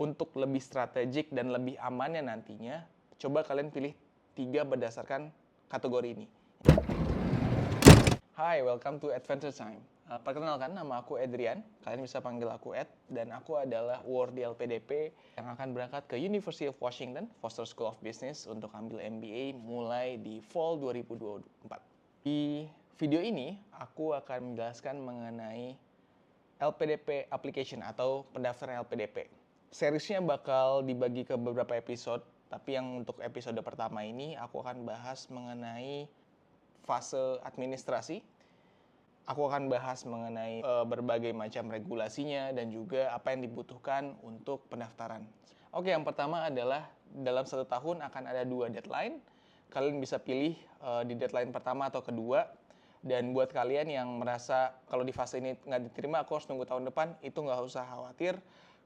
Untuk lebih strategik dan lebih amannya nantinya, coba kalian pilih 3 berdasarkan kategori ini. Hai, welcome to Adventure Time. Perkenalkan, nama aku Adrian. Kalian bisa panggil aku Ed. Dan aku adalah award di LPDP yang akan berangkat ke University of Washington, Foster School of Business untuk ambil MBA mulai di fall 2024. Di video ini, aku akan menjelaskan mengenai LPDP application atau pendaftaran LPDP. Seriesnya bakal dibagi ke beberapa episode, tapi yang untuk episode pertama ini aku akan bahas mengenai fase administrasi. Aku akan bahas mengenai berbagai macam regulasinya dan juga apa yang dibutuhkan untuk pendaftaran. Oke, yang pertama adalah dalam 1 tahun akan ada 2 deadline. Kalian bisa pilih di deadline pertama atau kedua. Dan buat kalian yang merasa kalau di fase ini nggak diterima, aku harus nunggu tahun depan, itu nggak usah khawatir.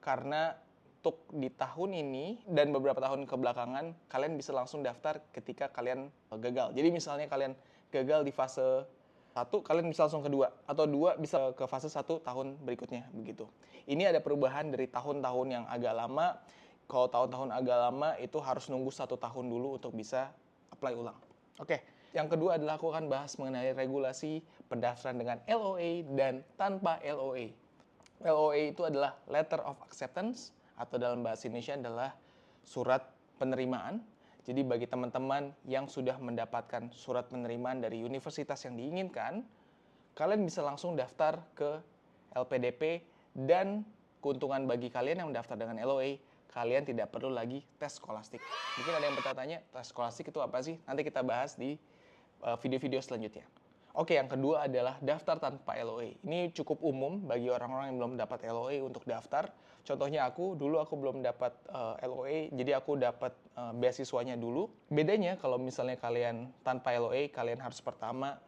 Karena untuk di tahun ini dan beberapa tahun kebelakangan, kalian bisa langsung daftar ketika kalian gagal. Jadi misalnya kalian gagal di fase 1, kalian bisa langsung ke 2. Atau 2 bisa ke fase 1 tahun berikutnya, begitu. Ini ada perubahan dari tahun-tahun yang agak lama. Kalau tahun-tahun agak lama, itu harus nunggu 1 tahun dulu untuk bisa apply ulang. Oke. Yang kedua adalah aku akan bahas mengenai regulasi pendaftaran dengan LOA dan tanpa LOA. LOA itu adalah Letter of Acceptance, atau dalam bahasa Indonesia adalah surat penerimaan. Jadi bagi teman-teman yang sudah mendapatkan surat penerimaan dari universitas yang diinginkan, kalian bisa langsung daftar ke LPDP, dan keuntungan bagi kalian yang mendaftar dengan LOA, kalian tidak perlu lagi tes skolastik. Mungkin ada yang bertanya, tes skolastik itu apa sih? Nanti kita bahas di video-video selanjutnya. Oke, yang kedua adalah daftar tanpa LOA. Ini cukup umum bagi orang-orang yang belum dapat LOA untuk daftar. Contohnya dulu aku belum dapat LOA, jadi aku dapat beasiswanya dulu. Bedanya kalau misalnya kalian tanpa LOA, kalian harus pertama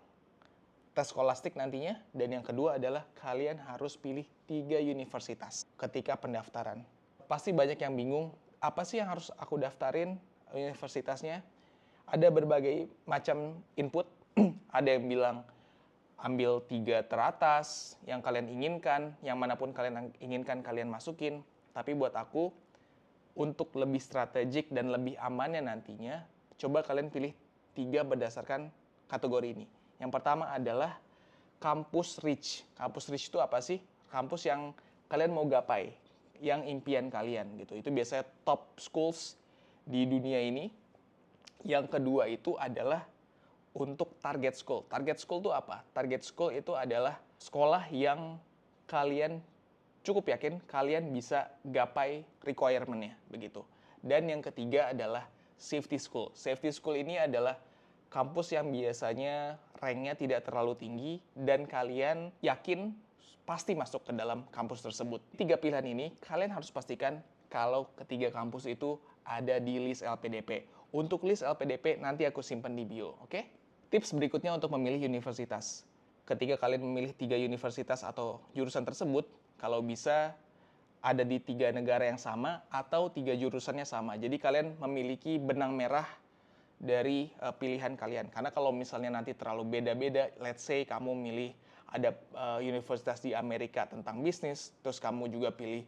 tes skolastik nantinya, dan yang kedua adalah kalian harus pilih 3 universitas ketika pendaftaran. Pasti banyak yang bingung, apa sih yang harus aku daftarin universitasnya? Ada berbagai macam input. Ada yang bilang ambil 3 teratas yang kalian inginkan, yang manapun kalian inginkan kalian masukin. Tapi buat aku, untuk lebih strategik dan lebih amannya nantinya, coba kalian pilih 3 berdasarkan kategori ini. Yang pertama adalah kampus rich. Kampus rich itu apa sih? Kampus yang kalian mau gapai, yang impian kalian gitu. Itu biasanya top schools di dunia ini. Yang kedua itu adalah untuk target school. Target school itu apa? Target school itu adalah sekolah yang kalian cukup yakin kalian bisa gapai requirement-nya, begitu. Dan yang ketiga adalah safety school. Safety school ini adalah kampus yang biasanya rank-nya tidak terlalu tinggi dan kalian yakin pasti masuk ke dalam kampus tersebut. 3 pilihan ini kalian harus pastikan kalau ketiga kampus itu ada di list LPDP. Untuk list LPDP nanti aku simpan di bio, oke? Tips berikutnya untuk memilih universitas. Ketika kalian memilih 3 universitas atau jurusan tersebut, kalau bisa ada di 3 negara yang sama atau 3 jurusannya sama. Jadi kalian memiliki benang merah dari pilihan kalian. Karena kalau misalnya nanti terlalu beda-beda, let's say kamu milih ada universitas di Amerika tentang bisnis, terus kamu juga pilih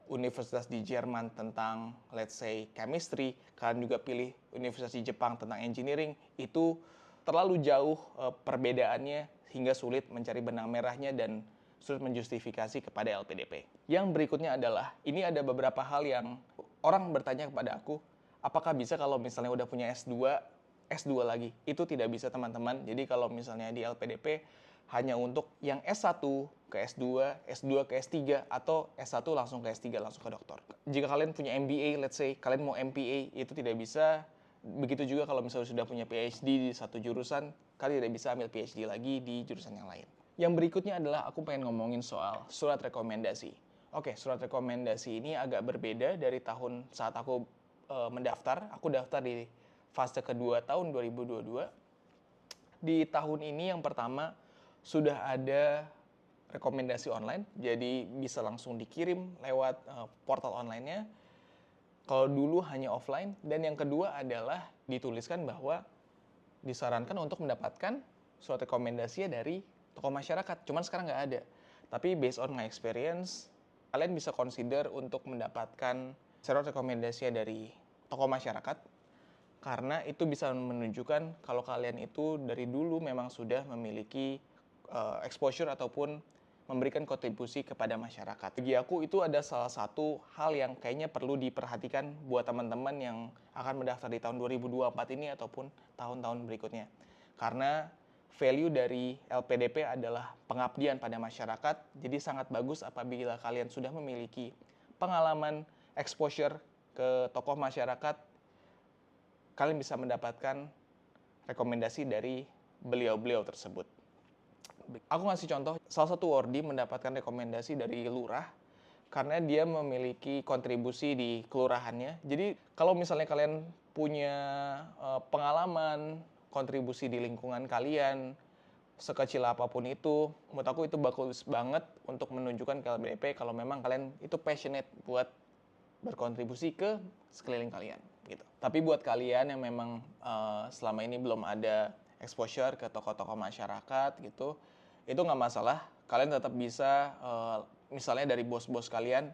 universitas di Jerman tentang let's say chemistry, kalian juga pilih universitas di Jepang tentang engineering, itu terlalu jauh perbedaannya hingga sulit mencari benang merahnya dan sulit menjustifikasi kepada LPDP. Yang berikutnya adalah, ini ada beberapa hal yang orang bertanya kepada aku, apakah bisa kalau misalnya udah punya S2 lagi? Itu tidak bisa, teman-teman. Jadi kalau misalnya di LPDP hanya untuk yang S1 ke S2, S2 ke S3, atau S1 langsung ke S3, langsung ke doktor. Jika kalian punya MBA, let's say, kalian mau MPA, itu tidak bisa. Begitu juga kalau misalnya sudah punya PhD di satu jurusan, kalian tidak bisa ambil PhD lagi di jurusan yang lain. Yang berikutnya adalah aku pengen ngomongin soal surat rekomendasi. Oke, surat rekomendasi ini agak berbeda dari tahun saat aku mendaftar. Aku daftar di fase kedua tahun 2022. Di tahun ini yang pertama sudah ada rekomendasi online, jadi bisa langsung dikirim lewat portal online-nya. Kalau dulu hanya offline. Dan yang kedua adalah dituliskan bahwa disarankan untuk mendapatkan surat rekomendasi dari tokoh masyarakat. Cuman sekarang nggak ada. Tapi based on my experience, kalian bisa consider untuk mendapatkan surat rekomendasi dari tokoh masyarakat, karena itu bisa menunjukkan kalau kalian itu dari dulu memang sudah memiliki exposure ataupun memberikan kontribusi kepada masyarakat. Bagi aku itu ada salah satu hal yang kayaknya perlu diperhatikan buat teman-teman yang akan mendaftar di tahun 2024 ini ataupun tahun-tahun berikutnya. Karena value dari LPDP adalah pengabdian pada masyarakat, jadi sangat bagus apabila kalian sudah memiliki pengalaman exposure ke tokoh masyarakat, kalian bisa mendapatkan rekomendasi dari beliau-beliau tersebut. Aku ngasih contoh, salah satu wardi mendapatkan rekomendasi dari lurah karena dia memiliki kontribusi di kelurahannya. Jadi kalau misalnya kalian punya pengalaman, kontribusi di lingkungan kalian, sekecil apapun itu, menurut aku itu bagus banget untuk menunjukkan ke LPDP kalau memang kalian itu passionate buat berkontribusi ke sekeliling kalian gitu. Tapi buat kalian yang memang selama ini belum ada exposure ke tokoh-tokoh masyarakat gitu, itu nggak masalah. Kalian tetap bisa misalnya dari bos-bos kalian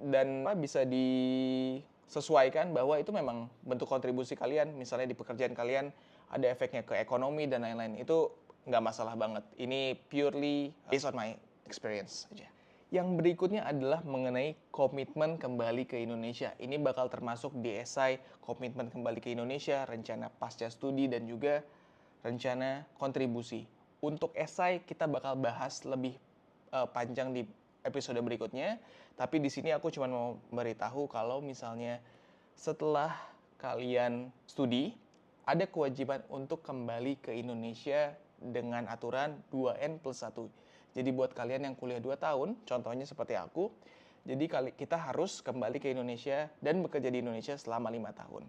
dan bisa disesuaikan bahwa itu memang bentuk kontribusi kalian. Misalnya di pekerjaan kalian ada efeknya ke ekonomi dan lain-lain, itu nggak masalah banget. Ini purely based on my experience aja. Yang berikutnya adalah mengenai komitmen kembali ke Indonesia. Ini bakal termasuk di esai komitmen kembali ke Indonesia, rencana pasca studi, dan juga rencana kontribusi. Untuk esai kita bakal bahas lebih panjang di episode berikutnya. Tapi di sini aku cuma mau beritahu kalau misalnya setelah kalian studi, ada kewajiban untuk kembali ke Indonesia dengan aturan 2N+1. Jadi buat kalian yang kuliah 2 tahun, contohnya seperti aku, jadi kita harus kembali ke Indonesia dan bekerja di Indonesia selama 5 tahun.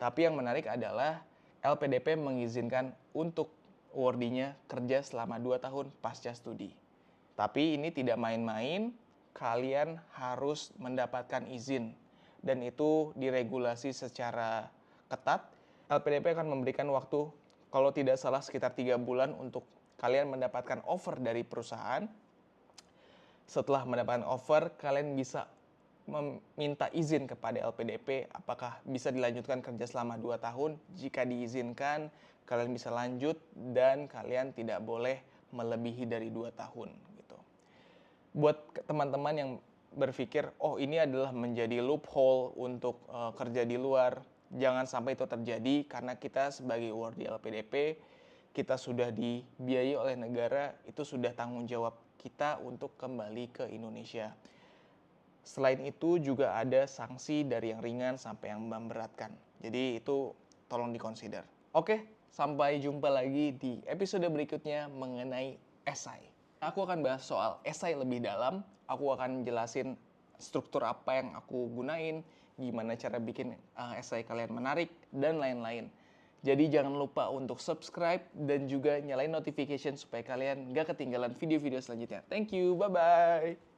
Tapi yang menarik adalah LPDP mengizinkan untuk wardinya kerja selama 2 tahun pasca studi. Tapi ini tidak main-main, kalian harus mendapatkan izin. Dan itu diregulasi secara ketat. LPDP akan memberikan waktu, kalau tidak salah sekitar 3 bulan untuk kalian mendapatkan offer dari perusahaan. Setelah mendapatkan offer, kalian bisa meminta izin kepada LPDP apakah bisa dilanjutkan kerja selama 2 tahun. Jika diizinkan, kalian bisa lanjut dan kalian tidak boleh melebihi dari 2 tahun gitu. Buat teman-teman yang berpikir, oh ini adalah menjadi loophole untuk kerja di luar, jangan sampai itu terjadi karena kita sebagai wardi LPDP, kita sudah dibiayai oleh negara, itu sudah tanggung jawab kita untuk kembali ke Indonesia. Selain itu juga ada sanksi dari yang ringan sampai yang memberatkan. Jadi itu tolong dikonsider. Oke, sampai jumpa lagi di episode berikutnya mengenai esai. Aku akan bahas soal esai lebih dalam. Aku akan jelasin struktur apa yang aku gunain, gimana cara bikin esai kalian menarik, dan lain-lain. Jadi jangan lupa untuk subscribe dan juga nyalain notification supaya kalian gak ketinggalan video-video selanjutnya. Thank you, bye-bye!